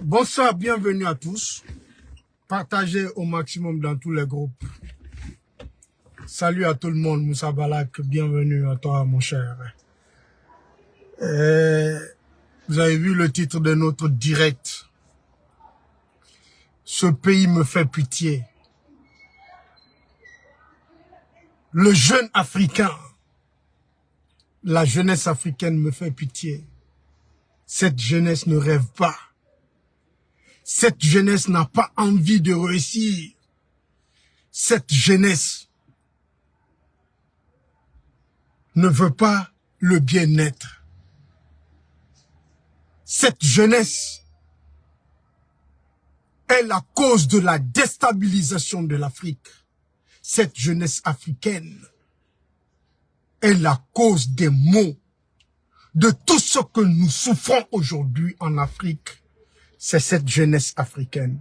Bonsoir, bienvenue à tous. Partagez au maximum dans tous les groupes. Salut à tout le monde, Moussa Balak, bienvenue à toi mon cher. Vous avez vu le titre de notre direct. Ce pays me fait pitié. Le jeune africain, la jeunesse africaine me fait pitié. Cette jeunesse ne rêve pas. Cette jeunesse n'a pas envie de réussir. Cette jeunesse ne veut pas le bien-être. Cette jeunesse est la cause de la déstabilisation de l'Afrique. Cette jeunesse africaine est la cause des maux de tout ce que nous souffrons aujourd'hui en Afrique. C'est cette jeunesse africaine.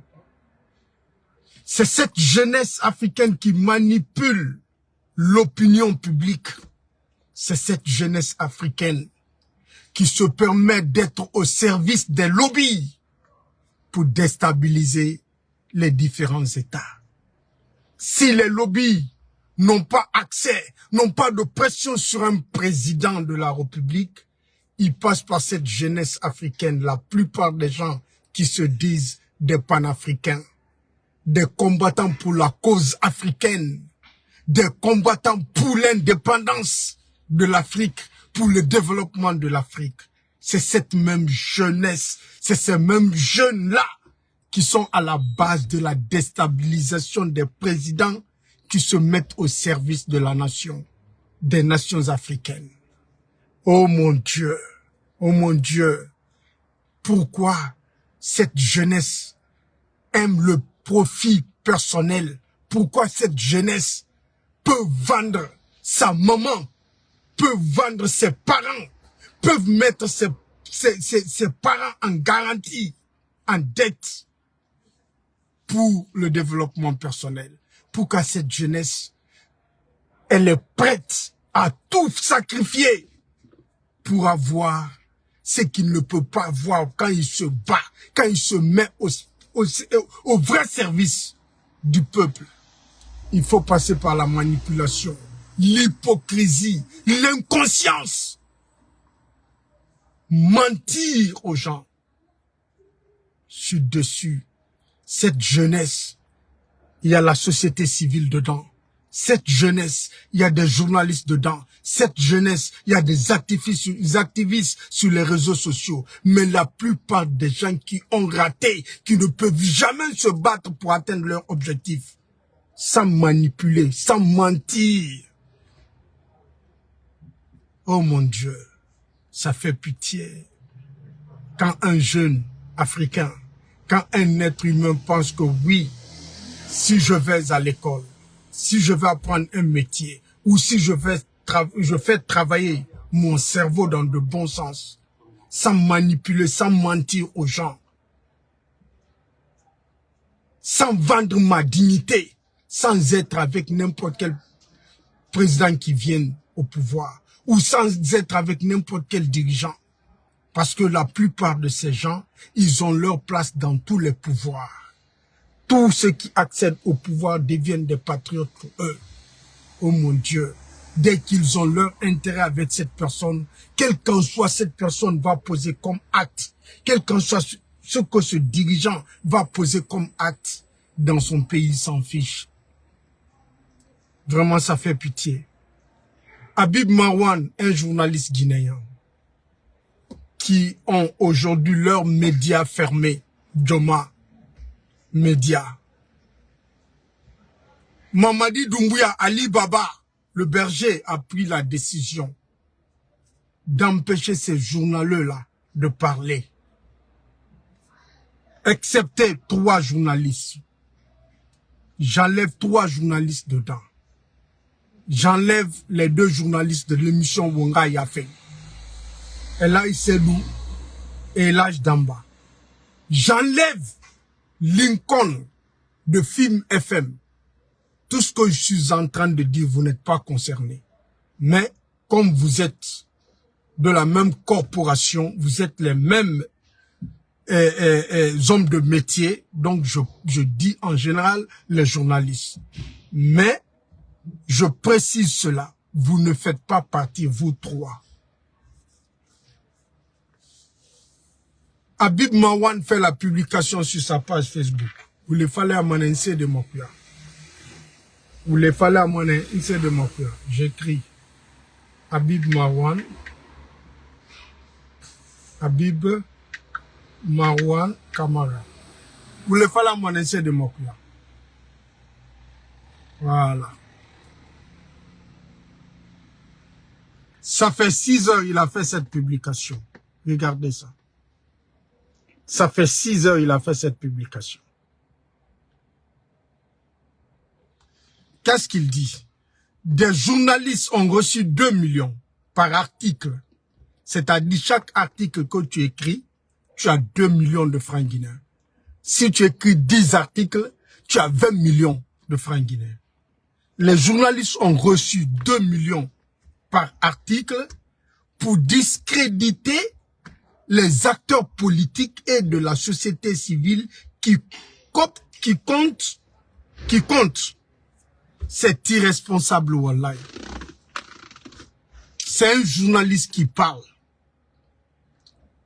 C'est cette jeunesse africaine qui manipule l'opinion publique. C'est cette jeunesse africaine qui se permet d'être au service des lobbies pour déstabiliser les différents États. Si les lobbies n'ont pas accès, n'ont pas de pression sur un président de la République, ils passent par cette jeunesse africaine. La plupart des gens qui se disent des panafricains, des combattants pour la cause africaine, des combattants pour l'indépendance de l'Afrique, pour le développement de l'Afrique. C'est cette même jeunesse, c'est ces mêmes jeunes-là qui sont à la base de la déstabilisation des présidents qui se mettent au service de la nation, des nations africaines. Oh mon Dieu, pourquoi cette jeunesse aime le profit personnel? Pourquoi cette jeunesse peut vendre sa maman, peut vendre ses parents, peuvent mettre ses parents en garantie, en dette pour le développement personnel? Pourquoi cette jeunesse, elle est prête à tout sacrifier pour avoir ce qu'il ne peut pas avoir quand il se bat, quand il se met au vrai service du peuple? Il faut passer par la manipulation, l'hypocrisie, l'inconscience. Mentir aux gens. Je suis dessus. Cette jeunesse, il y a la société civile dedans. Cette jeunesse, il y a des journalistes dedans. Cette jeunesse, il y a des activistes sur les réseaux sociaux. Mais la plupart des gens qui ont raté, qui ne peuvent jamais se battre pour atteindre leur objectif, sans manipuler, sans mentir. Oh mon Dieu, ça fait pitié. Quand un jeune africain, quand un être humain pense que oui, si je vais à l'école, si je vais apprendre un métier, ou si je fais travailler mon cerveau dans de bons sens, sans manipuler, sans mentir aux gens, sans vendre ma dignité, sans être avec n'importe quel président qui vienne au pouvoir, ou sans être avec n'importe quel dirigeant. Parce que la plupart de ces gens, ils ont leur place dans tous les pouvoirs. Tous ceux qui accèdent au pouvoir deviennent des patriotes pour eux. Oh mon Dieu, dès qu'ils ont leur intérêt avec cette personne, quel qu'en soit cette personne va poser comme acte, quel qu'en soit ce que ce dirigeant va poser comme acte dans son pays, il s'en fiche. Vraiment, ça fait pitié. Habib Marwan, un journaliste guinéen, qui ont aujourd'hui leurs médias fermés, Joma Média. Mamadi Doumbouya, Ali Baba, le berger, a pris la décision d'empêcher ces journaleux-là de parler. Excepté 3 journalistes. J'enlève 3 journalistes dedans. J'enlève les 2 journalistes de l'émission Wonga Yafé. Elaï Sedou et Elage Damba. J'enlève Lincoln de Film FM. Tout ce que je suis en train de dire, vous n'êtes pas concernés. Mais comme vous êtes de la même corporation, vous êtes les mêmes hommes de métier, donc je dis en général les journalistes. Mais je précise cela, vous ne faites pas partie, vous 3. Habib Marwan fait la publication sur sa page Facebook. Vous le fallait à mon inse de Mokuya. Vous le fallait à mon inse de Mokuya. J'écris Habib Marwan. Habib Marwan Kamara. Vous le fallait à mon inse de Mokuya. Voilà. Ça fait 6 heures il a fait cette publication. Regardez ça. Ça fait 6 heures il a fait cette publication. Qu'est-ce qu'il dit? Des journalistes ont reçu 2 millions par article. C'est-à-dire chaque article que tu écris, tu as 2 millions de francs guinéens. Si tu écris 10 articles, tu as 20 millions de francs guinéens. Les journalistes ont reçu 2 millions par article pour discréditer les acteurs politiques et de la société civile qui comptent. C'est irresponsable, wallahi. C'est un journaliste qui parle,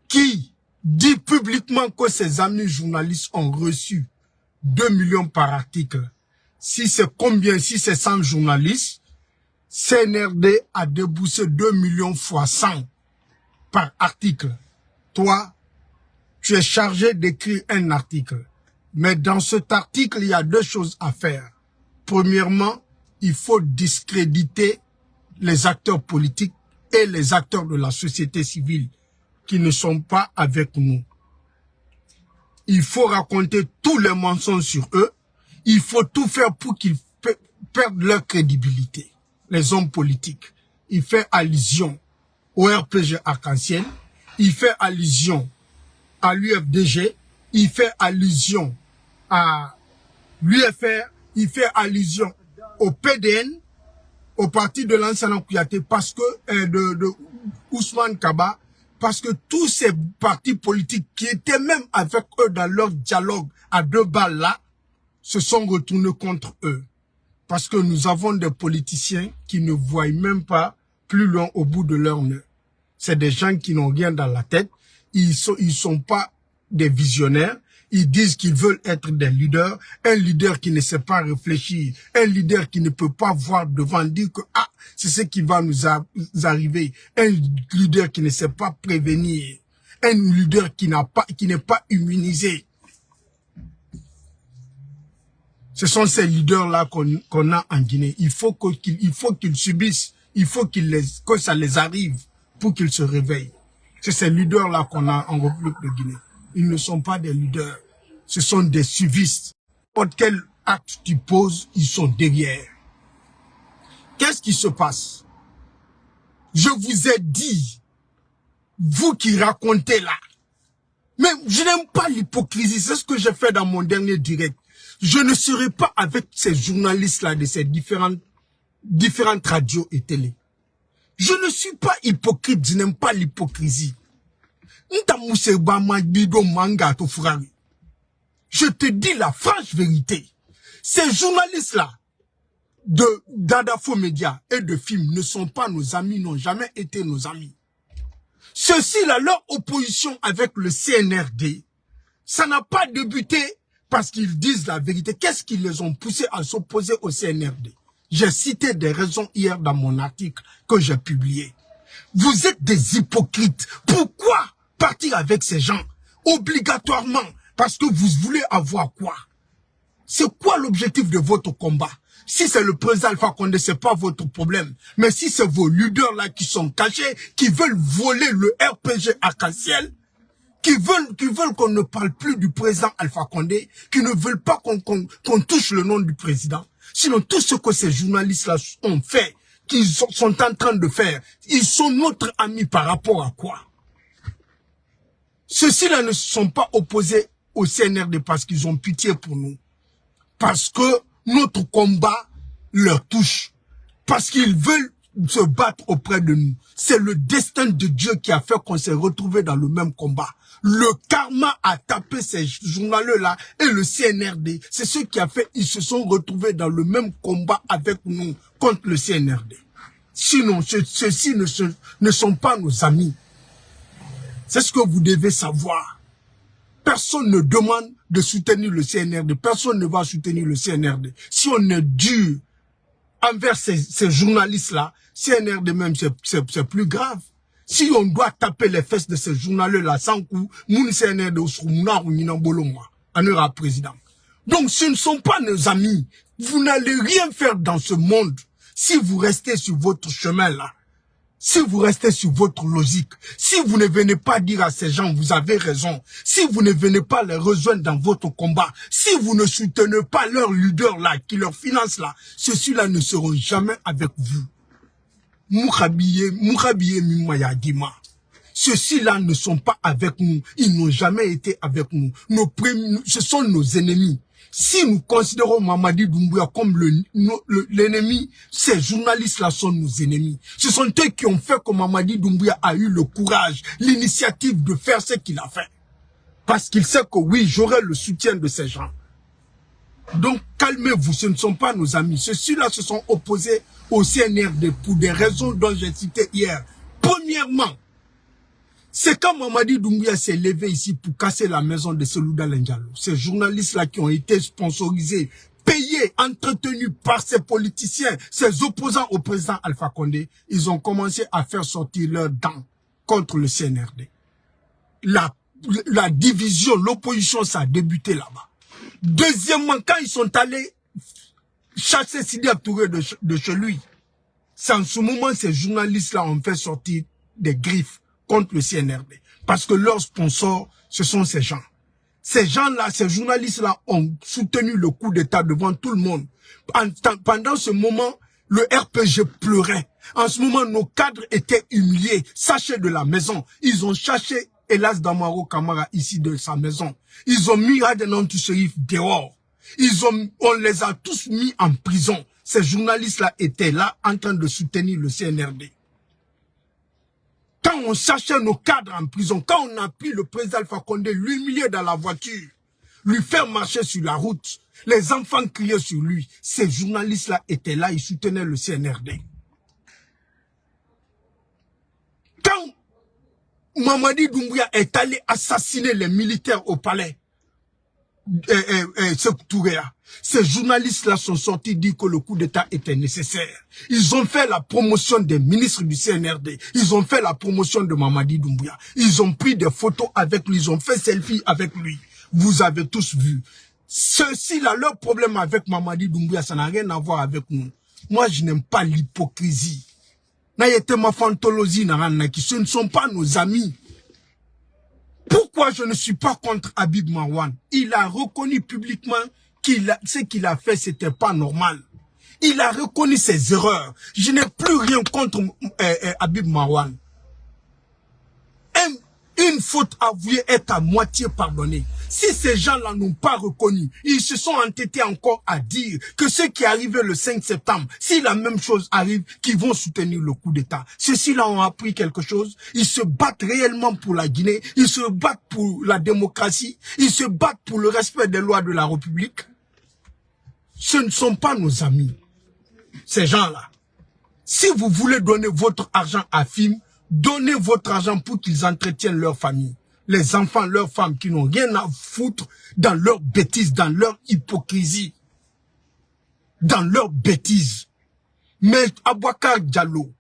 qui dit publiquement que ses amis journalistes ont reçu 2 millions par article. Si c'est combien, si c'est 100 journalistes, CNRD a déboursé 2 millions fois 100 par article. Toi, tu es chargé d'écrire un article. Mais dans cet article, il y a 2 choses à faire. Premièrement, il faut discréditer les acteurs politiques et les acteurs de la société civile qui ne sont pas avec nous. Il faut raconter tous les mensonges sur eux. Il faut tout faire pour qu'ils perdent leur crédibilité. Les hommes politiques. Il fait allusion au RPG Arc-en-Ciel. Il fait allusion à l'UFDG. Il fait allusion à l'UFR. Il fait allusion au PDN, au parti de l'ancien Kouyaté, parce que de Ousmane Kaba, parce que tous ces partis politiques qui étaient même avec eux dans leur dialogue à 2 balles là, se sont retournés contre eux. Parce que nous avons des politiciens qui ne voient même pas plus loin au bout de leur nez. C'est des gens qui n'ont rien dans la tête. Ils sont pas des visionnaires. Ils disent qu'ils veulent être des leaders. Un leader qui ne sait pas réfléchir. Un leader qui ne peut pas voir devant, dire que ah, c'est ce qui va nous arriver. Un leader qui ne sait pas prévenir. Un leader qui n'est pas immunisé. Ce sont ces leaders-là qu'on a en Guinée. Il faut qu'ils subissent. Il faut que ça les arrive pour qu'ils se réveillent. C'est ces leaders-là qu'on a en République de Guinée. Ils ne sont pas des leaders. Ce sont des suivistes. N'importe quel acte tu poses, ils sont derrière. Qu'est-ce qui se passe? Je vous ai dit vous qui racontez là. Mais je n'aime pas l'hypocrisie, c'est ce que j'ai fait dans mon dernier direct. Je ne serai pas avec ces journalistes-là de ces différentes radios et télé. Je ne suis pas hypocrite, je n'aime pas l'hypocrisie. Je te dis la franche vérité. Ces journalistes-là, de d'Adafo Média et de films ne sont pas nos amis, n'ont jamais été nos amis. Ceux-ci-là, leur opposition avec le CNRD, ça n'a pas débuté parce qu'ils disent la vérité. Qu'est-ce qui les ont poussés à s'opposer au CNRD? J'ai cité des raisons hier dans mon article que j'ai publié. Vous êtes des hypocrites. Pourquoi partir avec ces gens obligatoirement? Parce que vous voulez avoir quoi? C'est quoi l'objectif de votre combat? Si c'est le président Alpha Condé, c'est pas votre problème. Mais si c'est vos leaders là qui sont cachés, qui veulent voler le RPG arc-en-ciel, qui veulent qu'on ne parle plus du président Alpha Condé, qui ne veulent pas qu'on touche le nom du président. Sinon, tout ce que ces journalistes-là ont fait, qu'ils sont en train de faire, ils sont notre amis par rapport à quoi? Ceux-ci-là ne se sont pas opposés au CNRD parce qu'ils ont pitié pour nous. Parce que notre combat leur touche. Parce qu'ils veulent se battre auprès de nous. C'est le destin de Dieu qui a fait qu'on s'est retrouvés dans le même combat. Le karma a tapé ces journalistes-là et le CNRD. C'est ce qui a fait qu'ils se sont retrouvés dans le même combat avec nous contre le CNRD. Sinon, ceux-ci ne sont pas nos amis. C'est ce que vous devez savoir. Personne ne demande de soutenir le CNRD. Personne ne va soutenir le CNRD. Si on est dur envers ces journalistes-là, CNRD même, c'est plus grave. Si on doit taper les fesses de ces journalistes-là sans coup, moun CNRD ou président. Donc, ce ne sont pas nos amis. Vous n'allez rien faire dans ce monde si vous restez sur votre chemin-là. Si vous restez sur votre logique, si vous ne venez pas dire à ces gens, vous avez raison, si vous ne venez pas les rejoindre dans votre combat, si vous ne soutenez pas leurs leaders là, qui leur financent là, ceux-là ne seront jamais avec vous. Moukhabiye Mimayadima. Ceux-là ne sont pas avec nous, ils n'ont jamais été avec nous. Ce sont nos ennemis. Si nous considérons Mamadi Doumbouya comme l'ennemi, ces journalistes-là sont nos ennemis. Ce sont eux qui ont fait que Mamadi Doumbouya a eu le courage, l'initiative de faire ce qu'il a fait. Parce qu'il sait que oui, j'aurai le soutien de ces gens. Donc calmez-vous, ce ne sont pas nos amis. Ceux-là se sont opposés au CNRD pour des raisons dont j'ai cité hier. Premièrement, c'est quand Mamadi Doumbouya s'est levé ici pour casser la maison de Selouda Lendialo. Ces journalistes-là qui ont été sponsorisés, payés, entretenus par ces politiciens, ces opposants au président Alpha Condé, ils ont commencé à faire sortir leurs dents contre le CNRD. La division, l'opposition, ça a débuté là-bas. Deuxièmement, quand ils sont allés chasser Sidi Touré de chez lui, c'est en ce moment ces journalistes-là ont fait sortir des griffes contre le CNRD. Parce que leurs sponsors, ce sont ces gens. Ces gens-là, ces journalistes-là ont soutenu le coup d'État devant tout le monde. Pendant ce moment, le RPG pleurait. En ce moment, nos cadres étaient humiliés, sachés de la maison. Ils ont cherché Elas Damaro Kamara ici de sa maison. Ils ont mis Adenan Tousserif dehors. On les a tous mis en prison. Ces journalistes-là étaient là en train de soutenir le CNRD. Quand on cherchait nos cadres en prison, quand on a pris le président Alpha Condé, l'humilier dans la voiture, lui faire marcher sur la route, les enfants criaient sur lui, ces journalistes-là étaient là, ils soutenaient le CNRD. Quand Mamadi Doumbouya est allé assassiner les militaires au palais, ces journalistes-là sont sortis dire que le coup d'État était nécessaire. Ils ont fait la promotion des ministres du CNRD. Ils ont fait la promotion de Mamadi Doumbouya. Ils ont pris des photos avec lui. Ils ont fait selfie avec lui. Vous avez tous vu. Ceux-ci-là, leur problème avec Mamadi Doumbouya, ça n'a rien à voir avec nous. Moi, je n'aime pas l'hypocrisie. Ce ne sont pas nos amis. Pourquoi je ne suis pas contre Habib Marwan? Il a reconnu publiquement ce qu'il a fait, c'était pas normal. Il a reconnu ses erreurs. Je n'ai plus rien contre Habib Marwan. Une faute avouée est à moitié pardonnée. Si ces gens-là n'ont pas reconnu, ils se sont entêtés encore à dire que ce qui est arrivé le 5 septembre, si la même chose arrive, qu'ils vont soutenir le coup d'État. Ceux-ci-là ont appris quelque chose. Ils se battent réellement pour la Guinée. Ils se battent pour la démocratie. Ils se battent pour le respect des lois de la République. Ce ne sont pas nos amis, ces gens-là. Si vous voulez donner votre argent à FIM, donnez votre argent pour qu'ils entretiennent leur famille. Les enfants, leurs femmes qui n'ont rien à foutre dans leur bêtise, dans leur hypocrisie, dans leur bêtise. Mais Abouakar Diallo,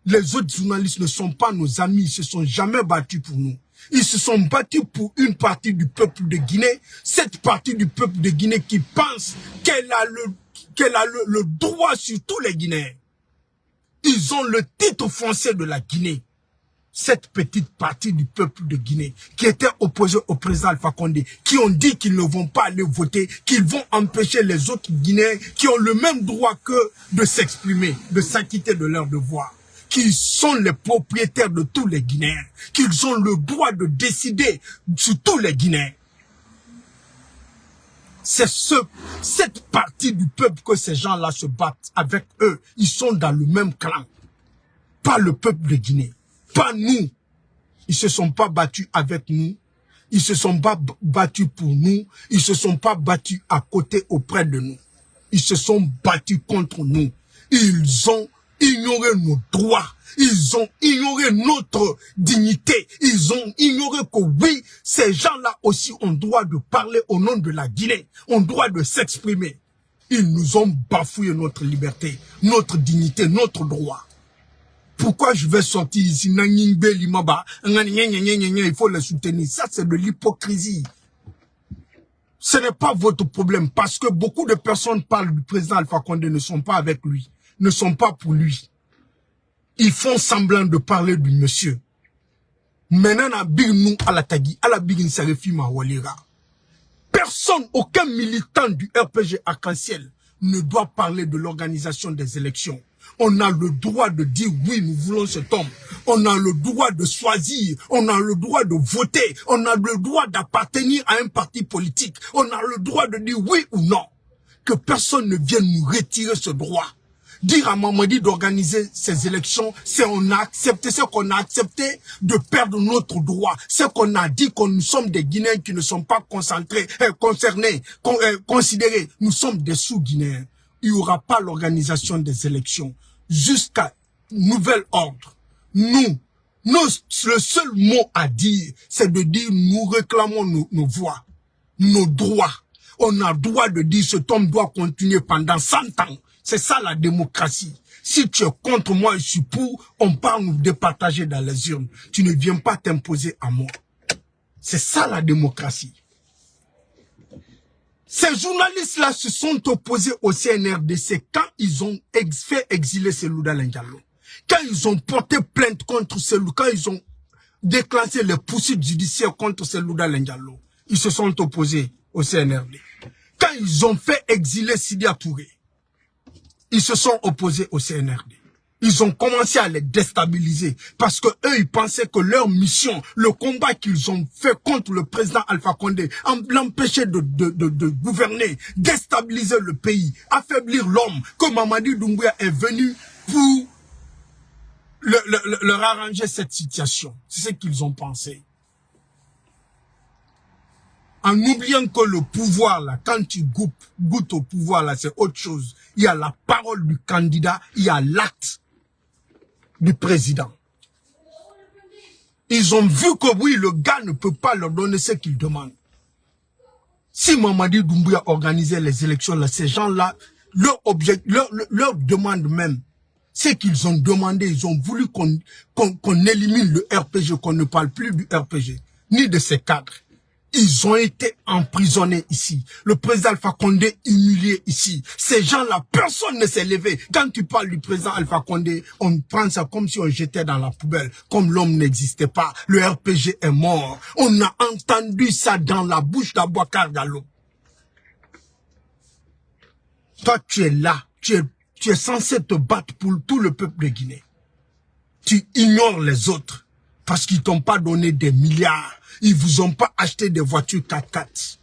les autres journalistes ne sont pas nos amis, ils se sont jamais battus pour nous. Ils se sont battus pour une partie du peuple de Guinée, cette partie du peuple de Guinée qui pense qu'elle a le droit sur tous les Guinéens. Ils ont le titre foncier de la Guinée. Cette petite partie du peuple de Guinée qui était opposée au président Alpha Condé, qui ont dit qu'ils ne vont pas aller voter, qu'ils vont empêcher les autres Guinéens qui ont le même droit que de s'exprimer, de s'acquitter de leurs devoirs, qu'ils sont les propriétaires de tous les Guinéens, qu'ils ont le droit de décider sur tous les Guinéens. C'est cette partie du peuple que ces gens-là se battent avec eux. Ils sont dans le même clan. Pas le peuple de Guinée. Pas nous. Ils se sont pas battus avec nous. Ils se sont pas battus pour nous. Ils se sont pas battus à côté auprès de nous. Ils se sont battus contre nous. Ils ont ignoré nos droits. Ils ont ignoré notre dignité. Ils ont ignoré que oui, ces gens-là aussi ont droit de parler au nom de la Guinée. Ont droit de s'exprimer. Ils nous ont bafoué notre liberté, notre dignité, notre droit. Pourquoi je vais sortir ici? Il faut les soutenir. Ça, c'est de l'hypocrisie. Ce n'est pas votre problème parce que beaucoup de personnes parlent du président Alpha Condé, ne sont pas avec lui, ne sont pas pour lui. Ils font semblant de parler du monsieur. Maintenant, personne, aucun militant du RPG Arc-en-Ciel ne doit parler de l'organisation des élections. On a le droit de dire oui, nous voulons cet homme. On a le droit de choisir. On a le droit de voter. On a le droit d'appartenir à un parti politique. On a le droit de dire oui ou non. Que personne ne vienne nous retirer ce droit. Dire à Mamadi d'organiser ces élections, c'est qu'on a accepté de perdre notre droit. C'est qu'on a dit que nous sommes des Guinéens qui ne sont pas concernés, considérés. Nous sommes des sous-Guinéens. Il n'y aura pas l'organisation des élections jusqu'à nouvel ordre. Le seul mot à dire, c'est de dire nous réclamons nos voix, nos droits. On a le droit de dire cet homme doit continuer pendant 100 ans. C'est ça la démocratie. Si tu es contre moi et je suis pour, on part nous départager dans les urnes. Tu ne viens pas t'imposer à moi. C'est ça la démocratie. Ces journalistes-là se sont opposés au CNRDC quand ils ont fait exiler Cellou Dalein Diallo. Quand ils ont porté plainte contre Cellou, quand ils ont déclenché les poursuites judiciaires contre Cellou Dalein Diallo, ils se sont opposés au CNRD. Quand ils ont fait exiler Sidya Touré, ils se sont opposés au CNRD. Ils ont commencé à les déstabiliser parce que eux, ils pensaient que leur mission, le combat qu'ils ont fait contre le président Alpha Condé, l'empêcher de gouverner, déstabiliser le pays, affaiblir l'homme, que Mamadi Doumbouya est venu pour leur arranger cette situation. C'est ce qu'ils ont pensé. En oubliant que le pouvoir, là, quand tu goûtes au pouvoir, là, c'est autre chose. Il y a la parole du candidat, il y a l'acte du président. Ils ont vu que oui, le gars ne peut pas leur donner ce qu'il demande. Si Mamadi Doumbouya organisait les élections, là, ces gens-là, leur demande même, c'est qu'ils ont demandé, ils ont voulu qu'on élimine le RPG, qu'on ne parle plus du RPG, ni de ses cadres. Ils ont été emprisonnés ici. Le président Alpha Condé humilié ici. Ces gens-là, personne ne s'est levé. Quand tu parles du président Alpha Condé, on prend ça comme si on jetait dans la poubelle, comme l'homme n'existait pas. Le RPG est mort. On a entendu ça dans la bouche d'Abouakar Diallo. Toi, tu es là. Tu es censé te battre pour tout le peuple de Guinée. Tu ignores les autres. Parce qu'ils t'ont pas donné des milliards. Ils vous ont pas acheté des voitures 4x4.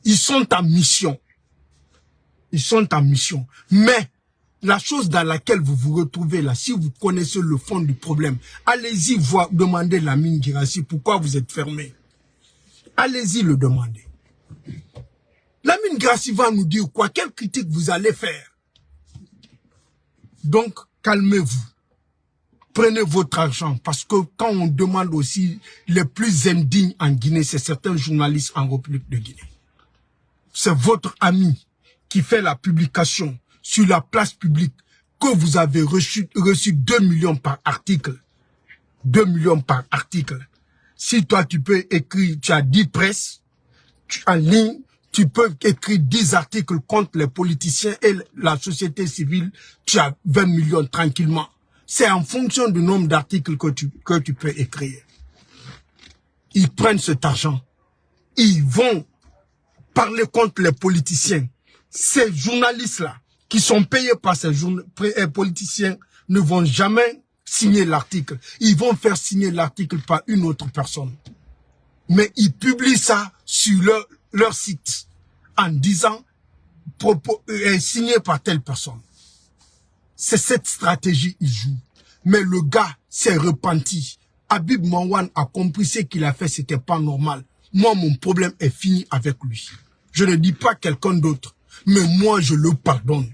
Ils sont en mission. Ils sont en mission. Mais la chose dans laquelle vous vous retrouvez là, si vous connaissez le fond du problème, allez-y voir, demander Lamine Guirassy pourquoi vous êtes fermé. Allez-y le demander. Lamine Guirassy va nous dire quoi, quelle critique vous allez faire. Donc, calmez-vous. Prenez votre argent, parce que quand on demande aussi les plus indignes en Guinée, c'est certains journalistes en République de Guinée. C'est votre ami qui fait la publication sur la place publique que vous avez reçu 2 millions par article. 2 millions par article. Si toi tu peux écrire, tu as 10 presses, en ligne, tu peux écrire 10 articles contre les politiciens et la société civile, tu as 20 millions tranquillement. C'est en fonction du nombre d'articles que tu peux écrire. Ils prennent cet argent. Ils vont parler contre les politiciens. Ces journalistes-là, qui sont payés par ces politiciens, ne vont jamais signer l'article. Ils vont faire signer l'article par une autre personne. Mais ils publient ça sur leur site en disant signé par telle personne. C'est cette stratégie qu'ils jouent. Mais le gars s'est repenti. Habib Mawan a compris ce qu'il a fait, c'était pas normal. Moi, mon problème est fini avec lui. Je ne dis pas quelqu'un d'autre, mais moi, je le pardonne.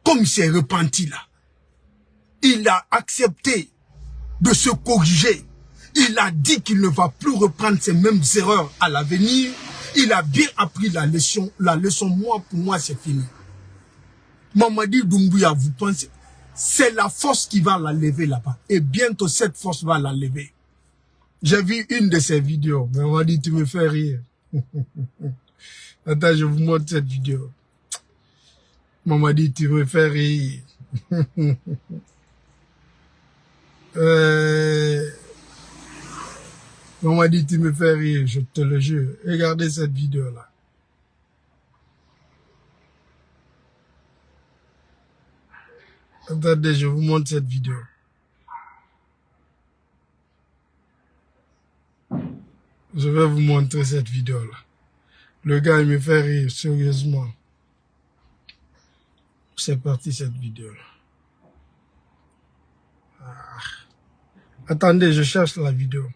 Comme il s'est repenti là, il a accepté de se corriger. Il a dit qu'il ne va plus reprendre ces mêmes erreurs à l'avenir. Il a bien appris la leçon. La leçon, pour moi, c'est fini. Mamadi Doumbouya, vous pensez, c'est la force qui va la lever là-bas. Et bientôt, cette force va la lever. J'ai vu une de ces vidéos. Mamadi, tu me fais rire. Attends, je vous montre cette vidéo. Mamadi, tu me fais rire. Mamadi, tu me fais rire, je te le jure. Regardez cette vidéo-là. Attendez, je vous montre cette vidéo. Je vais vous montrer cette vidéo-là. Le gars, il me fait rire, sérieusement. C'est parti, cette vidéo-là. Ah. Attendez, je cherche la vidéo.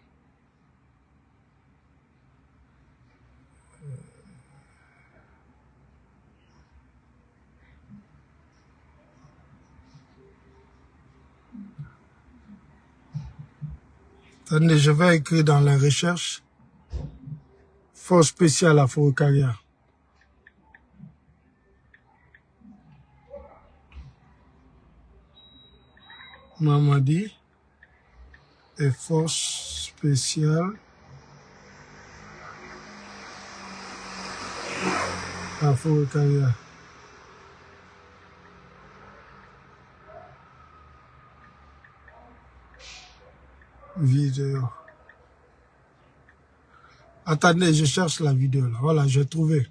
Attendez, je vais écrire dans la recherche. Force spéciale à Foucaria. Mamadi et force spéciale à Foucaria. Vidéo. Attendez, je cherche la vidéo là. Voilà, j'ai trouvé.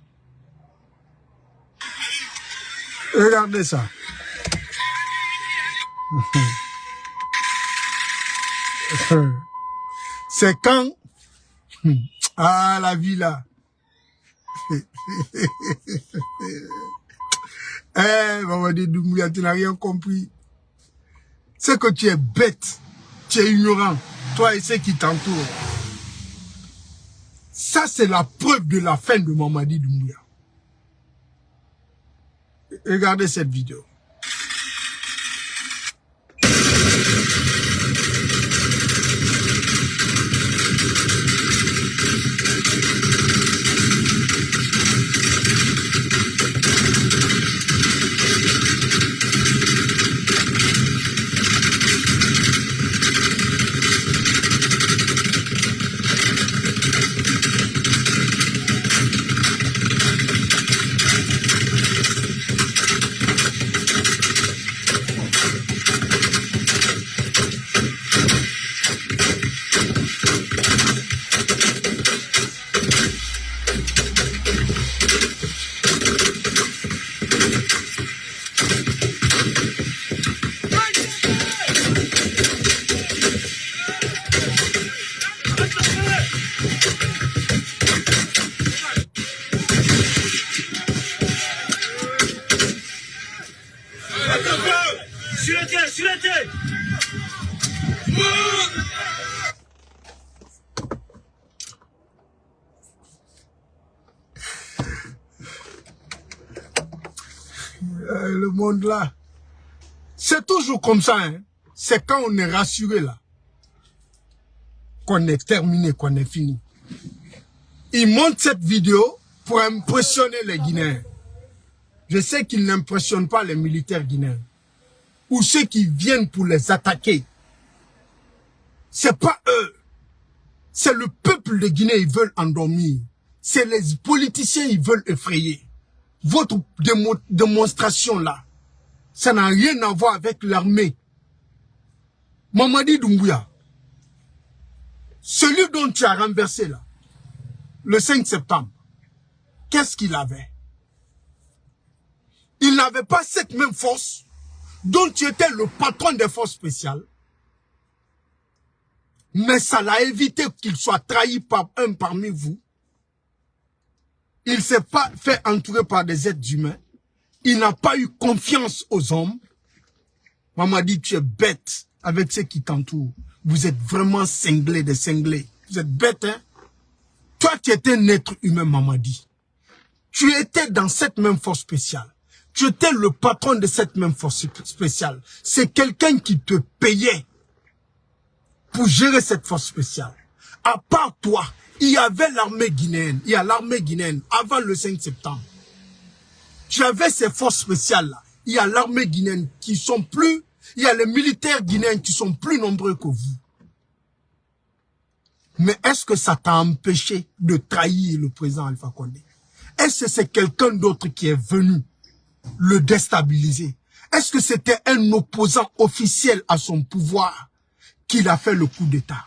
Regardez ça. C'est quand... Ah, la vie là. Mamadi Doumbouya, tu n'as rien compris. C'est que tu es bête. Tu es ignorant. Toi et ceux qui t'entourent. Ça, c'est la preuve de la fin de Mamadi Doumbouya. Regardez cette vidéo. Le monde là, c'est toujours comme ça. Hein. C'est quand on est rassuré là, qu'on est terminé, qu'on est fini. Ils montent cette vidéo pour impressionner les Guinéens. Je sais qu'ils n'impressionnent pas les militaires guinéens. Ou ceux qui viennent pour les attaquer. C'est pas eux. C'est le peuple de Guinée, ils veulent endormir. C'est les politiciens, ils veulent effrayer. Votre démonstration là, ça n'a rien à voir avec l'armée. Mamadi Doumbouya, celui dont tu as renversé là, le 5 septembre, qu'est-ce qu'il avait? Il n'avait pas cette même force dont tu étais le patron des forces spéciales. Mais ça l'a évité qu'il soit trahi par un parmi vous. Il ne s'est pas fait entourer par des êtres humains. Il n'a pas eu confiance aux hommes. Maman dit, tu es bête avec ceux qui t'entourent. Vous êtes vraiment cinglés, des cinglés. Vous êtes bête, hein? Toi, tu étais un être humain, maman dit. Tu étais dans cette même force spéciale. Tu étais le patron de cette même force spéciale. C'est quelqu'un qui te payait pour gérer cette force spéciale. À part toi, il y avait l'armée guinéenne. Il y a l'armée guinéenne avant le 5 septembre. Tu avais ces forces spéciales-là. Il y a l'armée guinéenne qui sont plus... Il y a les militaires guinéens qui sont plus nombreux que vous. Mais est-ce que ça t'a empêché de trahir le président Alpha Condé? Est-ce que c'est quelqu'un d'autre qui est venu le déstabiliser? Est-ce que c'était un opposant officiel à son pouvoir qu'il a fait le coup d'État?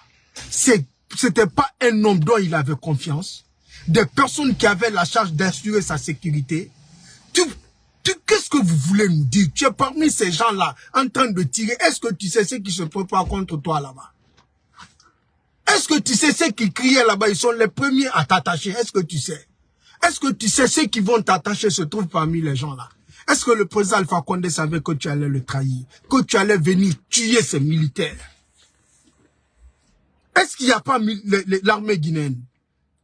C'était pas un homme dont il avait confiance, des personnes qui avaient la charge d'assurer sa sécurité. Qu'est-ce que vous voulez nous dire? Tu es parmi ces gens-là en train de tirer. Est-ce que tu sais ce qui se prépare contre toi là-bas? Est-ce que tu sais ceux qui criaient là-bas, ils sont les premiers à t'attacher? Est-ce que tu sais? Est-ce que tu sais ceux qui vont t'attacher se trouvent parmi les gens là? Est-ce que le président Alpha Condé savait que tu allais le trahir? Que tu allais venir tuer ces militaires? Est-ce qu'il n'y a pas l'armée guinéenne?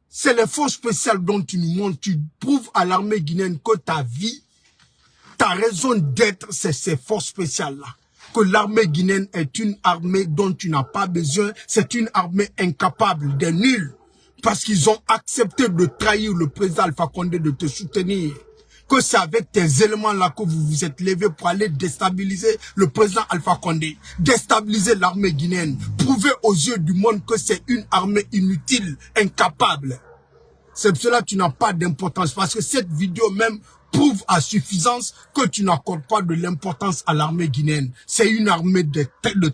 C'est les forces spéciales dont tu nous montres. Tu prouves à l'armée guinéenne que ta vie, ta raison d'être, c'est ces forces spéciales-là. Que l'armée guinéenne est une armée dont tu n'as pas besoin. C'est une armée incapable, des nuls. Parce qu'ils ont accepté de trahir le président Alpha Condé, de te soutenir. Que c'est avec tes éléments-là que vous vous êtes levés pour aller déstabiliser le président Alpha Condé, déstabiliser l'armée guinéenne, prouver aux yeux du monde que c'est une armée inutile, incapable. C'est pour cela que tu n'as pas d'importance, parce que cette vidéo même prouve à suffisance que tu n'accordes pas de l'importance à l'armée guinéenne. C'est une armée de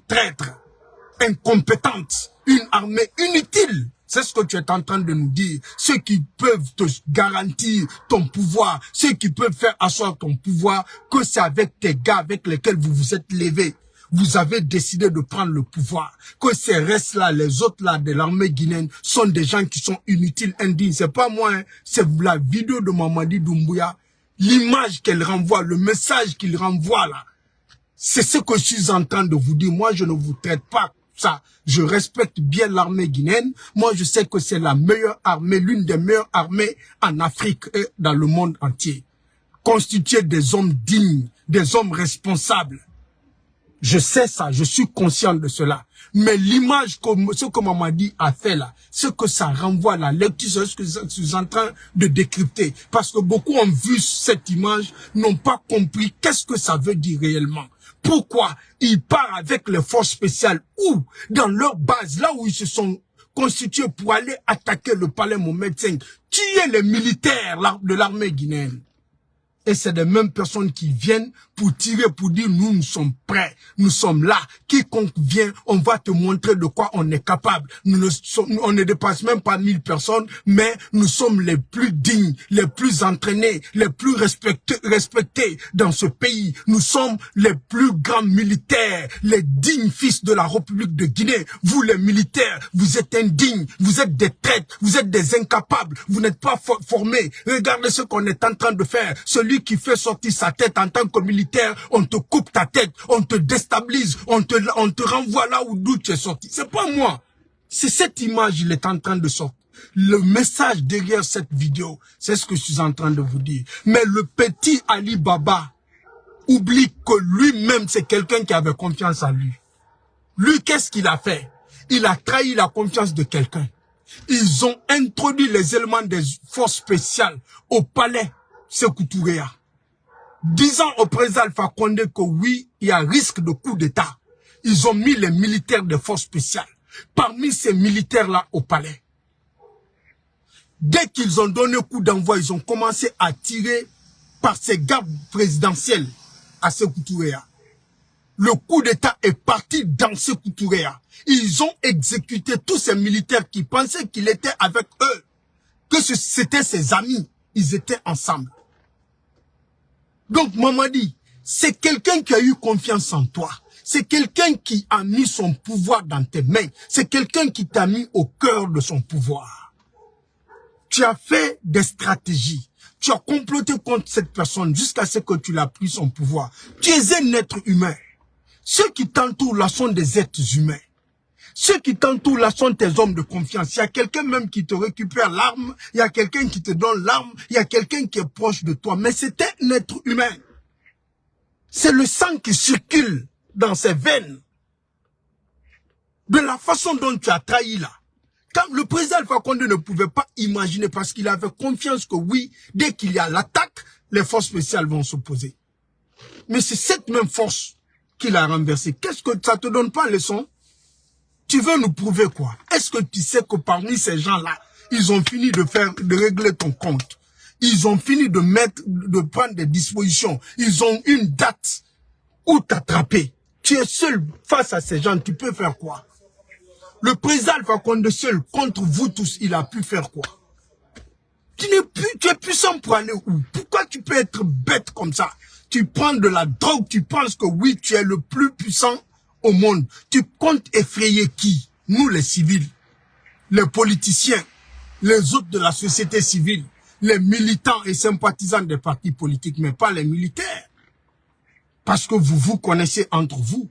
traîtres, incompétente, une armée inutile. C'est ce que tu es en train de nous dire. Ceux qui peuvent te garantir ton pouvoir, ceux qui peuvent faire asseoir ton pouvoir, que c'est avec tes gars avec lesquels vous vous êtes levés. Vous avez décidé de prendre le pouvoir. Que ces restes-là, les autres-là de l'armée guinéenne sont des gens qui sont inutiles, indignes. C'est pas moi, hein. C'est la vidéo de Mamadi Doumbouya. L'image qu'elle renvoie, le message qu'il renvoie là. C'est ce que je suis en train de vous dire. Moi, je ne vous traite pas ça. Je respecte bien l'armée guinéenne. Moi, je sais que c'est la meilleure armée, l'une des meilleures armées en Afrique et dans le monde entier. Constituée des hommes dignes, des hommes responsables. Je sais ça, je suis conscient de cela. Mais l'image, ce que Mamadi a fait là, ce que ça renvoie, la lecture, c'est ce que je suis en train de décrypter. Parce que beaucoup ont vu cette image, n'ont pas compris qu'est-ce que ça veut dire réellement. Pourquoi ils partent avec les forces spéciales ou dans leur base, là où ils se sont constitués pour aller attaquer le palais Mohamed V, tuer les militaires de l'armée guinéenne. Et c'est les mêmes personnes qui viennent pour tirer, pour dire nous sommes prêts, nous sommes là. Quiconque vient, on va te montrer de quoi on est capable. On ne dépasse même pas 1000 personnes, mais nous sommes les plus dignes, les plus entraînés, les plus respectés dans ce pays. Nous sommes les plus grands militaires, les dignes fils de la République de Guinée. Vous les militaires, vous êtes indignes, vous êtes des traîtres, vous êtes des incapables, vous n'êtes pas formés. Regardez ce qu'on est en train de faire. Celui qui fait sortir sa tête en tant que militaire, on te coupe ta tête, on te déstabilise, on te renvoie là où d'où tu es sorti. C'est pas moi. C'est cette image qu'il est en train de sortir. Le message derrière cette vidéo, c'est ce que je suis en train de vous dire. Mais le petit Ali Baba, oublie que lui-même, c'est quelqu'un qui avait confiance en lui. Lui, qu'est-ce qu'il a fait? Il a trahi la confiance de quelqu'un. Ils ont introduit les éléments des forces spéciales au palais Sékou Touréa, disant au président Alpha Condé que oui, il y a risque de coup d'État. Ils ont mis les militaires des forces spéciales. Parmi ces militaires-là au palais. Dès qu'ils ont donné coup d'envoi, ils ont commencé à tirer par ces gardes présidentiels à Sékou Touréa. Le coup d'État est parti dans Sékou Touréa. Ils ont exécuté tous ces militaires qui pensaient qu'il était avec eux, que c'était ses amis. Ils étaient ensemble. Donc Mamadi, c'est quelqu'un qui a eu confiance en toi. C'est quelqu'un qui a mis son pouvoir dans tes mains. C'est quelqu'un qui t'a mis au cœur de son pouvoir. Tu as fait des stratégies. Tu as comploté contre cette personne jusqu'à ce que tu l'as pris son pouvoir. Tu es un être humain. Ceux qui t'entourent là sont des êtres humains. Ceux qui t'entourent là sont tes hommes de confiance. Il y a quelqu'un même qui te récupère l'arme. Il y a quelqu'un qui te donne l'arme. Il y a quelqu'un qui est proche de toi. Mais c'est un être humain. C'est le sang qui circule dans ses veines. De la façon dont tu as trahi là. Quand le président Alpha Condé ne pouvait pas imaginer parce qu'il avait confiance que oui, dès qu'il y a l'attaque, les forces spéciales vont s'opposer. Mais c'est cette même force qu'il a renversée. Qu'est-ce que ça te donne pas leçon? Tu veux nous prouver quoi? Est-ce que tu sais que parmi ces gens-là, ils ont fini de régler ton compte? Ils ont fini de prendre des dispositions. Ils ont une date où t'attraper. Tu es seul face à ces gens, tu peux faire quoi? Le président Alpha Condé seul contre vous tous, il a pu faire quoi? Tu es puissant pour aller où? Pourquoi tu peux être bête comme ça? Tu prends de la drogue, tu penses que oui, tu es le plus puissant au monde. Tu comptes effrayer qui? Nous les civils, les politiciens, les autres de la société civile, les militants et sympathisants des partis politiques, mais pas les militaires. Parce que vous vous connaissez entre vous.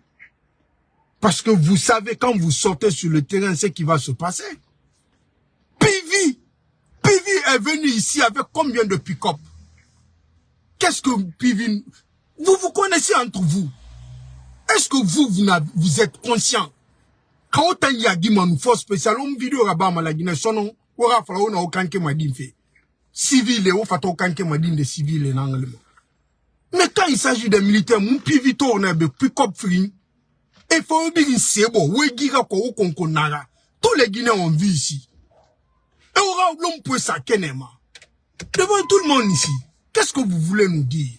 Parce que vous savez quand vous sortez sur le terrain ce qui va se passer. Pivi est venu ici avec combien de pick-up? Qu'est-ce que Pivi... Vous vous connaissez entre vous. Est-ce que vous êtes conscient? Quand on a dit une force spéciale, on vidéo rabat malagine sonon, on a fait on a aucun qui m'a dit fait. Civil et on fait aucun qui m'a dit de civil et n'anglais. Mais quand il s'agit des militaires, mon Pivi tourne avec pick-up free. Il faut dire c'est bon, tous les Guinéens ont vu ici. Et on l'homme peut ça devant tout le monde ici. Qu'est-ce que vous voulez nous dire?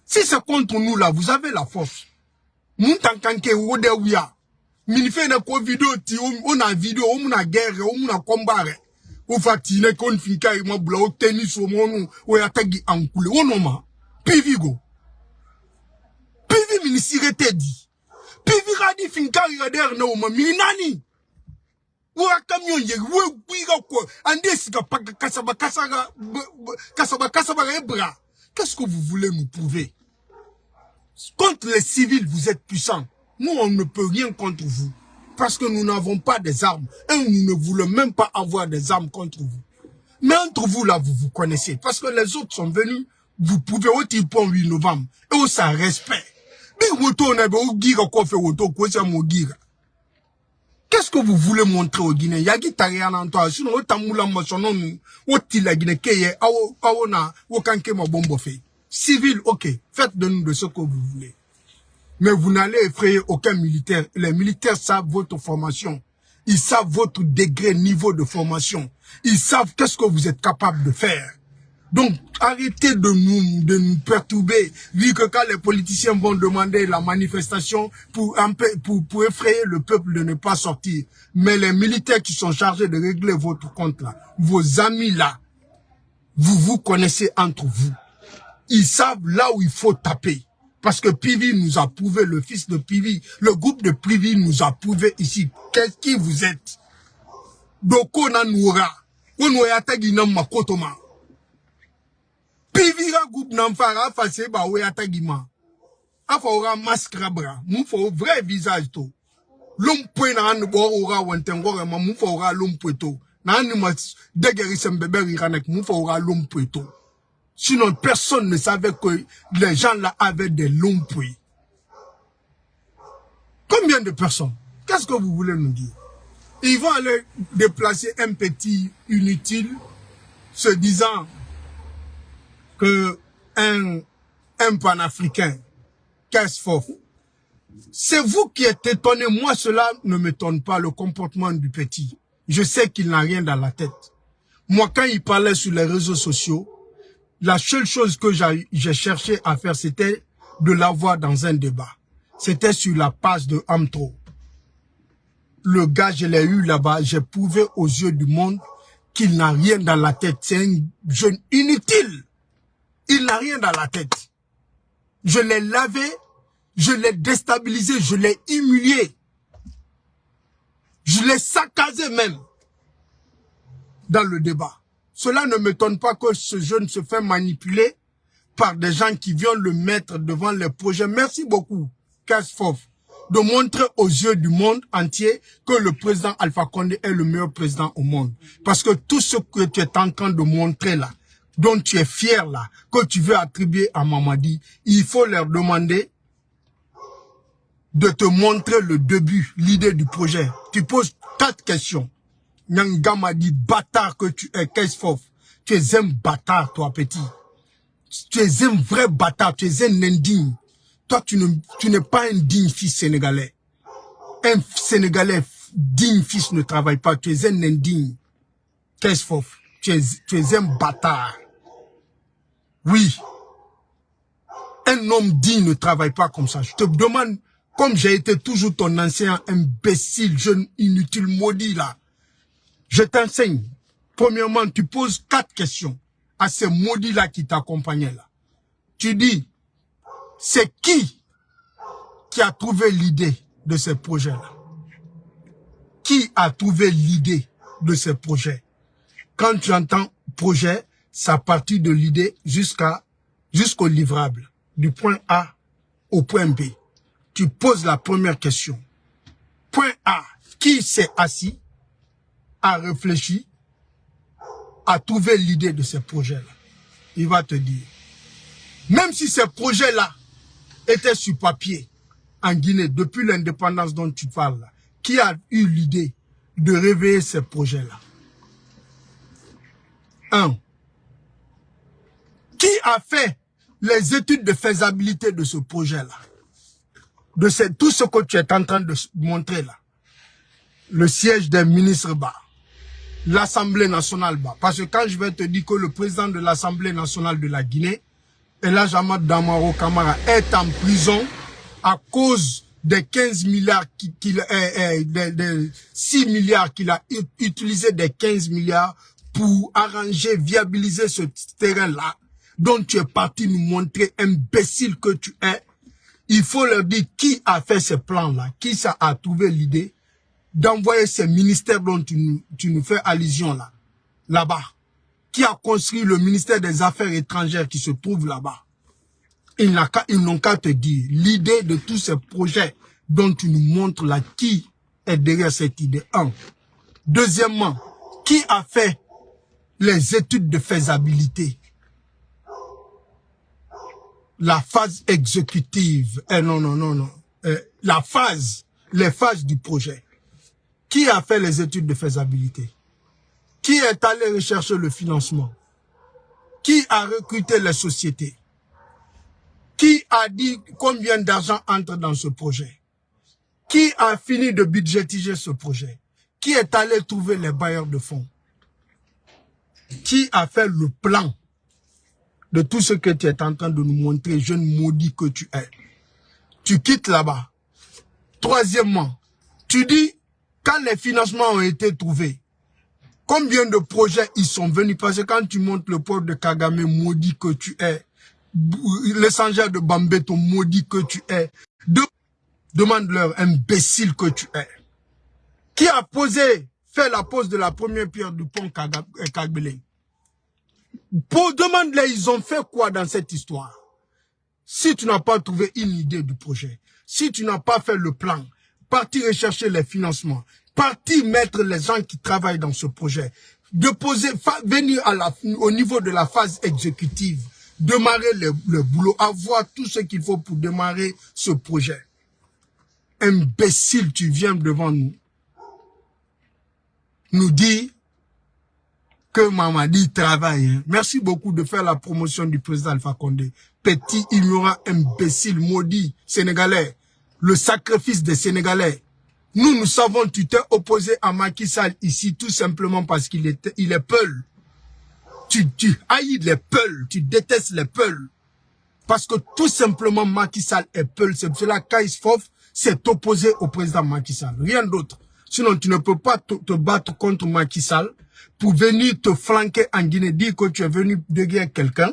Si c'est contre nous là, vous avez la force. Nous tankanke wode ouya. Minifé na ko vidéo ti on a vidéo, on a guerre, on a combat. On fati ne kon finka ma bula au tennis au mon ou atagi ankule. On ma. Pivigo. Pivi minisirete di. Pivi radi finka irader na uma minani. Wa camion ye we guiga ko ande sika paka kasaba ebra. Qu'est-ce que vous voulez nous prouver? Contre les civils, vous êtes puissants. Nous, on ne peut rien contre vous. Parce que nous n'avons pas des armes. Et nous ne voulons même pas avoir des armes contre vous. Mais entre vous, là, vous vous connaissez. Parce que les autres sont venus. Vous pouvez aussi pour 8 novembre. Et on s'en respecte. Qu'est-ce que vous voulez montrer aux Guinéens? Yagi Tariana Antoine, sinon, Otamula Mosonon, Otila Guinée, Aona, Okanke Mabombo fait. Civil, ok, faites de nous de ce que vous voulez. Mais vous n'allez effrayer aucun militaire. Les militaires savent votre formation. Ils savent votre degré, niveau de formation. Ils savent qu'est-ce que vous êtes capable de faire. Donc, arrêtez de nous perturber, vu que quand les politiciens vont demander la manifestation pour effrayer le peuple de ne pas sortir. Mais les militaires qui sont chargés de régler votre compte là, vos amis là, vous vous connaissez entre vous. Ils savent là où il faut taper. Parce que Pivi nous a prouvé, le fils de Pivi, le groupe de Pivi nous a prouvé ici qui vous êtes. Doko na noura, onoyatagi na makotoma. Pivi ra groupe n'amfara face ba oyatagi ma. Afa ora masque bra, mou fo vrai visage to. L'homme point na an bo ora wantengora ma mou fo ora l'homme to. Na an ma degeri sembebe iranek mou fo ora l'homme to. Sinon, personne ne savait que les gens là avaient des longs puits. Combien de personnes? Qu'est-ce que vous voulez nous dire? Ils vont aller déplacer un petit inutile, se disant que un panafricain, qu'est-ce faut? C'est vous qui êtes étonné. Moi, cela ne m'étonne pas, le comportement du petit. Je sais qu'il n'a rien dans la tête. Moi, quand il parlait sur les réseaux sociaux, la seule chose que j'ai cherché à faire, c'était de l'avoir dans un débat. C'était sur la page de Amtro. Le gars, je l'ai eu là-bas, j'ai prouvé aux yeux du monde qu'il n'a rien dans la tête. C'est un jeune inutile. Il n'a rien dans la tête. Je l'ai lavé, je l'ai déstabilisé, je l'ai humilié. Je l'ai saccagé même dans le débat. Cela ne m'étonne pas que ce jeune se fait manipuler par des gens qui viennent le mettre devant les projets. Merci beaucoup, Kasfof, de montrer aux yeux du monde entier que le président Alpha Condé est le meilleur président au monde. Parce que tout ce que tu es en train de montrer là, dont tu es fier là, que tu veux attribuer à Mamadi, il faut leur demander de te montrer le début, l'idée du projet. Tu poses 4 questions. Nyanga m'a dit, bâtard que tu es, Kasfof. Tu es un bâtard, toi, petit. Tu es un vrai bâtard, tu es un indigne. Toi, tu n'es pas un digne fils sénégalais. Un Sénégalais digne fils ne travaille pas. Tu es un indigne. Kasfof. Tu es un bâtard. Oui. Un homme digne ne travaille pas comme ça. Je te demande, comme j'ai été toujours ton ancien imbécile, jeune inutile, maudit là. Je t'enseigne. Premièrement, tu poses 4 questions à ces maudits-là qui t'accompagnaient là. Tu dis, c'est qui a trouvé l'idée de ces projets-là? Qui a trouvé l'idée de ces projets? Quand tu entends projet, ça partit de l'idée jusqu'au livrable, du point A au point B. Tu poses la première question. Point A, qui s'est assis, a réfléchi, a trouvé l'idée de ces projets-là? Il va te dire. Même si ces projets-là étaient sur papier en Guinée depuis l'indépendance dont tu parles, là, qui a eu l'idée de réveiller ces projets-là? 1. Qui a fait les études de faisabilité de ce projet-là? Tout ce que tu es en train de montrer là. Le siège des ministres bas. L'Assemblée nationale bas. Parce que quand je vais te dire que le président de l'Assemblée nationale de la Guinée, Elhadji Ahmad Damaro Camara, est en prison à cause des 15 milliards, des 6 milliards qu'il a utilisé, des 15 milliards pour arranger, viabiliser ce terrain-là, dont tu es parti nous montrer, imbécile que tu es. Il faut leur dire qui a fait ces plans-là, qui ça a trouvé l'idée d'envoyer ces ministères dont tu nous fais allusion là-bas. Qui a construit le ministère des Affaires étrangères qui se trouve là-bas. Ils n'ont qu'à te dire l'idée de tous ces projets dont tu nous montres là, qui est derrière cette idée. 1. Deuxièmement, qui a fait les études de faisabilité? La phase exécutive, les phases du projet. Qui a fait les études de faisabilité? Qui est allé rechercher le financement? Qui a recruté les sociétés? Qui a dit combien d'argent entre dans ce projet? Qui a fini de budgétiser ce projet? Qui est allé trouver les bailleurs de fonds? Qui a fait le plan de tout ce que tu es en train de nous montrer, jeune maudit que tu es? Tu quittes là-bas. Troisièmement, tu dis, quand les financements ont été trouvés, combien de projets ils sont venus? Parce que quand tu montes le port de Kagame, maudit que tu es, l'échangeur de Bambeto, maudit que tu es, demande-leur, imbécile que tu es. Qui a fait la pose de la première pierre du pont Kagbele? Demande-les, ils ont fait quoi dans cette histoire? Si tu n'as pas trouvé une idée du projet, si tu n'as pas fait le plan, parti rechercher les financements, parti mettre les gens qui travaillent dans ce projet, venir au niveau de la phase exécutive, démarrer le boulot, avoir tout ce qu'il faut pour démarrer ce projet. Imbécile, tu viens devant nous dire que Mamadi travaille. Hein. Merci beaucoup de faire la promotion du président Alpha Condé. Petit, ignorant, imbécile, maudit, sénégalais. Le sacrifice des Sénégalais. Nous savons, tu t'es opposé à Macky Sall ici tout simplement parce qu'il est peul. Tu haïs les peuls, tu détestes les peuls. Parce que tout simplement Macky Sall est peul. C'est cela qu'Aïs Fof s'est opposé au président Macky Sall. Rien d'autre. Sinon, tu ne peux pas te battre contre Macky Sall pour venir te flanquer en Guinée, dire que tu es venu derrière quelqu'un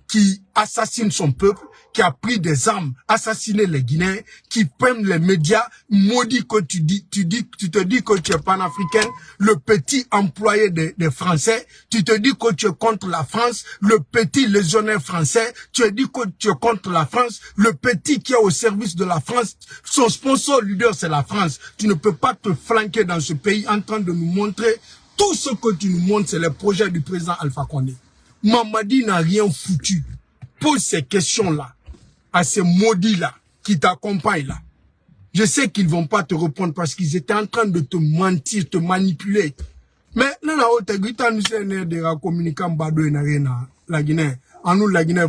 qui assassine son peuple, qui a pris des armes, assassiné les Guinéens, qui prennent les médias, maudit que tu te dis que tu es panafricain, le petit employé des Français, tu te dis que tu es contre la France, le petit légionnaire français, tu te dis que tu es contre la France, le petit qui est au service de la France, son sponsor leader c'est la France. Tu ne peux pas te flanquer dans ce pays en train de nous montrer, tout ce que tu nous montres c'est le projet du président Alpha Condé. Mamadi n'a rien foutu. Pose ces questions-là à ces maudits-là qui t'accompagnent là. Je sais qu'ils vont pas te répondre parce qu'ils étaient en train de te mentir, te manipuler. Mais là, la Guinée, en nous la Guinée,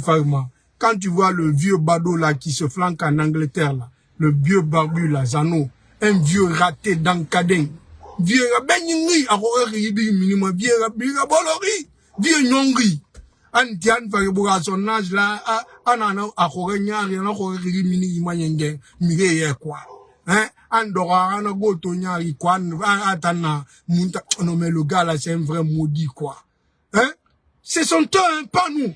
quand tu vois le vieux Bado là qui se flanque en Angleterre là, le vieux barbu là, Zano, un vieux raté d'Ankadeng, vieux vieux nyongri antian fa buga son âge là anana akore nyari na ko mini manyenge mire quoi hein andora ana goto nyari quoi atana munta non mais le gars là c'est un vrai maudit quoi hein c'est son temps hein, pas nous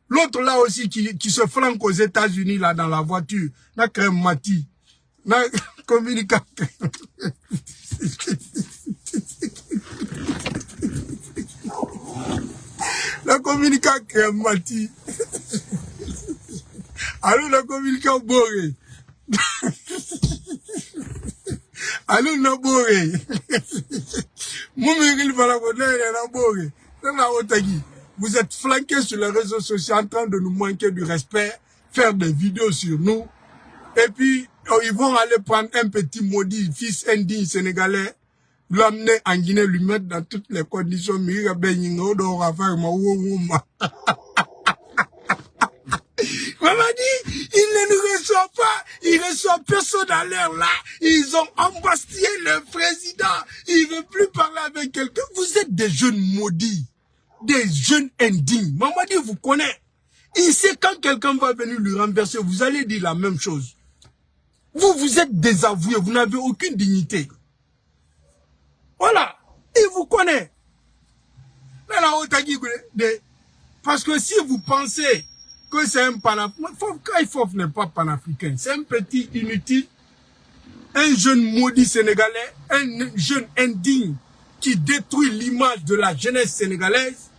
l'autre là aussi qui se flanque aux États-Unis là dans la voiture na crème mati na communicateur la communication mati. Allô, la communication boré. Allô, na boré. Vous êtes flanqués sur les réseaux sociaux en train de nous manquer du respect, faire des vidéos sur nous. Et puis, ils vont aller prendre un petit maudit fils indigne sénégalais, l'amener en Guinée, lui mettre dans toutes les conditions. Mamadi, il ne nous reçoit pas, il reçoit personne à l'air là. Ils ont embastillé le président, il ne veut plus parler avec quelqu'un. Vous êtes des jeunes maudits, des jeunes indignes. Mamadi vous connaît. Il sait quand quelqu'un va venir lui renverser, vous allez dire la même chose. Vous êtes désavoué, vous n'avez aucune dignité. Voilà, il vous connaît. Parce que si vous pensez que c'est un panafricain, Kaïfof n'est pas panafricain, c'est un petit inutile, un jeune maudit sénégalais, un jeune indigne qui détruit l'image de la jeunesse sénégalaise,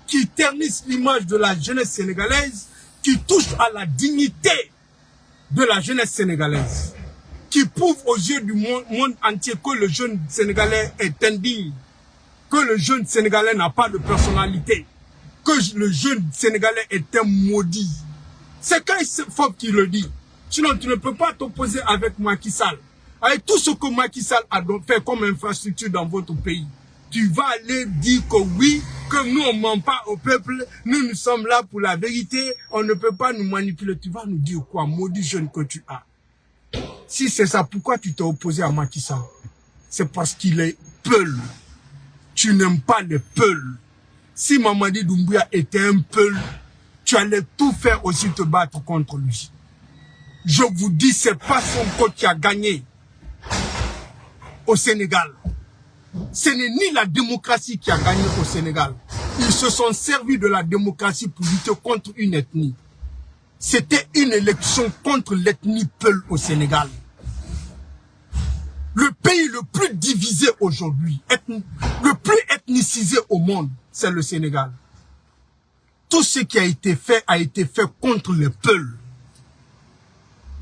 qui ternisse l'image de la jeunesse sénégalaise, qui touche à la dignité de la jeunesse sénégalaise, qui prouve aux yeux du monde entier que le jeune sénégalais est indigne, que le jeune sénégalais n'a pas de personnalité, que le jeune sénégalais est un maudit. C'est Kaïfof qui le dit. Sinon, tu ne peux pas t'opposer avec Macky Sall. Avec tout ce que Macky Sall a fait comme infrastructure dans votre pays. Tu vas aller dire que oui, que nous on ment pas au peuple, nous sommes là pour la vérité, on ne peut pas nous manipuler. Tu vas nous dire quoi, maudit jeune que tu as. Si c'est ça, pourquoi tu t'es opposé à Macky Sall? C'est parce qu'il est peul. Tu n'aimes pas les peuls. Si Mamadi Doumbouya était un peul, tu allais tout faire aussi te battre contre lui. Je vous dis, c'est pas son coach qui a gagné au Sénégal. Ce n'est ni la démocratie qui a gagné au Sénégal. Ils se sont servis de la démocratie pour lutter contre une ethnie. C'était une élection contre l'ethnie Peul au Sénégal. Le pays le plus divisé aujourd'hui, le plus ethnicisé au monde, c'est le Sénégal. Tout ce qui a été fait contre les Peuls.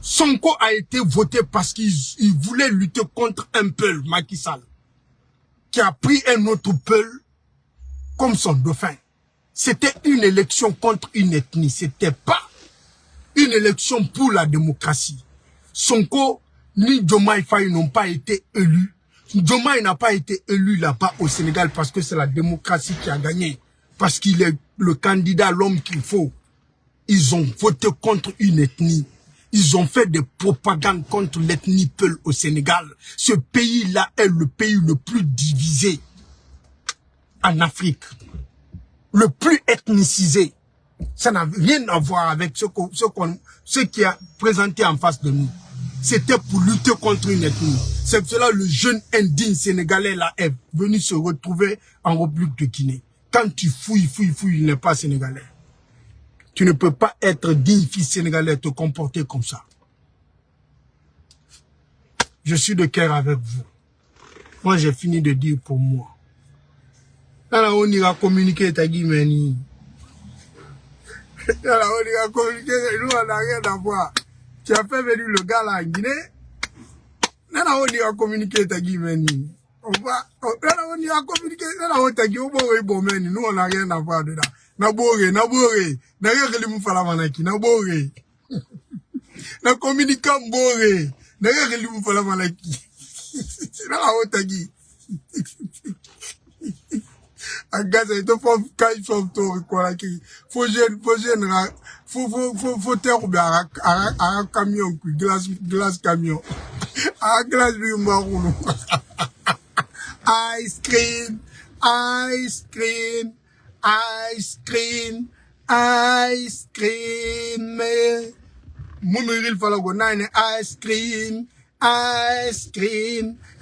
Sonko a été voté parce qu'il voulait lutter contre un Peul, Macky Sall, qui a pris un autre Peul comme son dauphin. C'était une élection contre une ethnie. C'était pas une élection pour la démocratie. Sonko ni Diomaye Faye n'ont pas été élus. Diomaye n'a pas été élu là-bas au Sénégal parce que c'est la démocratie qui a gagné. Parce qu'il est le candidat, l'homme qu'il faut. Ils ont voté contre une ethnie. Ils ont fait des propagandes contre l'ethnie Peul au Sénégal. Ce pays-là est le pays le plus divisé en Afrique. Le plus ethnicisé. Ça n'a rien à voir avec ce qui a présenté en face de nous. C'était pour lutter contre une ethnie. C'est pour cela que le jeune indigne sénégalais là est venu se retrouver en République de Guinée. Quand tu fouilles, il n'est pas sénégalais. Tu ne peux pas être digne fils sénégalais et te comporter comme ça. Je suis de cœur avec vous. Moi, j'ai fini de dire pour moi. Là, on ira communiquer ta guimeni. Là, on ira communiquer, nous, on n'a rien à voir. Tu as fait venir le gars là en Guinée. Là, on ira communiquer ta guimeni. On va, là, on ira communiquer, là, on t'a dit, nous, on n'a rien à voir dedans. Nabore. N'a rien fala manaki, nabore. Na communicant bore. N'a rien fala manaki. Là, on t'a dit. Agaza ito fo kai fo to ko la ki faut terre bien à camion glace camion à glace bi marron ice cream Moumiril fala go nine ice cream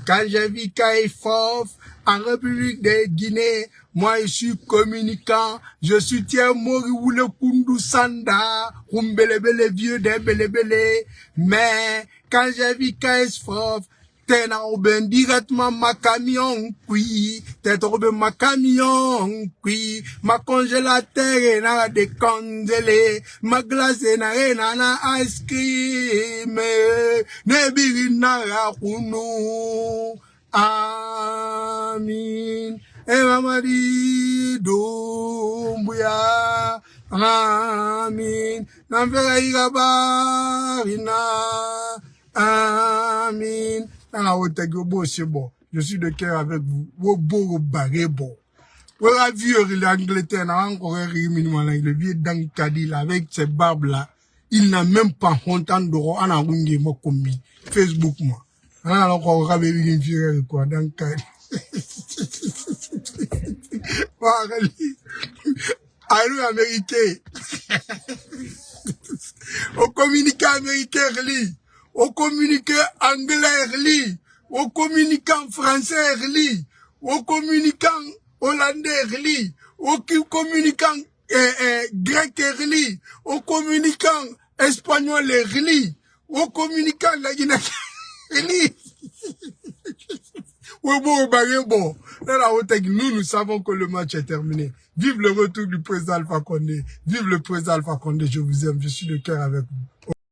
quand j'ai vu Kaïfof en République de Guinée, moi je suis communicant, je soutiens Moriwule Kundu Sanda, Rumbelebele vieux de Belebele, mais quand j'ai vu Kaïfof, t'es na directement ma camion, oui, t'es tombé ma camion, oui, ma congélateur est na décongelé, ma glace est na ice cream, ne birina ya kunu, amin, e mamadi dumbuya, amin, n'enverra irabarina, amin. Je suis de cœur avec vous. Voilà, vieux l'Angleterre, le vieux Dankadil avec ses barbes là. Il n'a même pas honte en dehors, en a Facebook, moi. Alors, on va une fille, quoi, Dankadil. Allô, américain. Au communiquant américain, au communiqué anglais, au communiquant français, au communiquant hollandais, au communiquant grec, au communiquant espagnol, au communiquant la Guinée. Nous savons que le match est terminé. Vive le retour du président Alpha Condé. Vive le président Alpha Condé. Je vous aime. Je suis de cœur avec vous.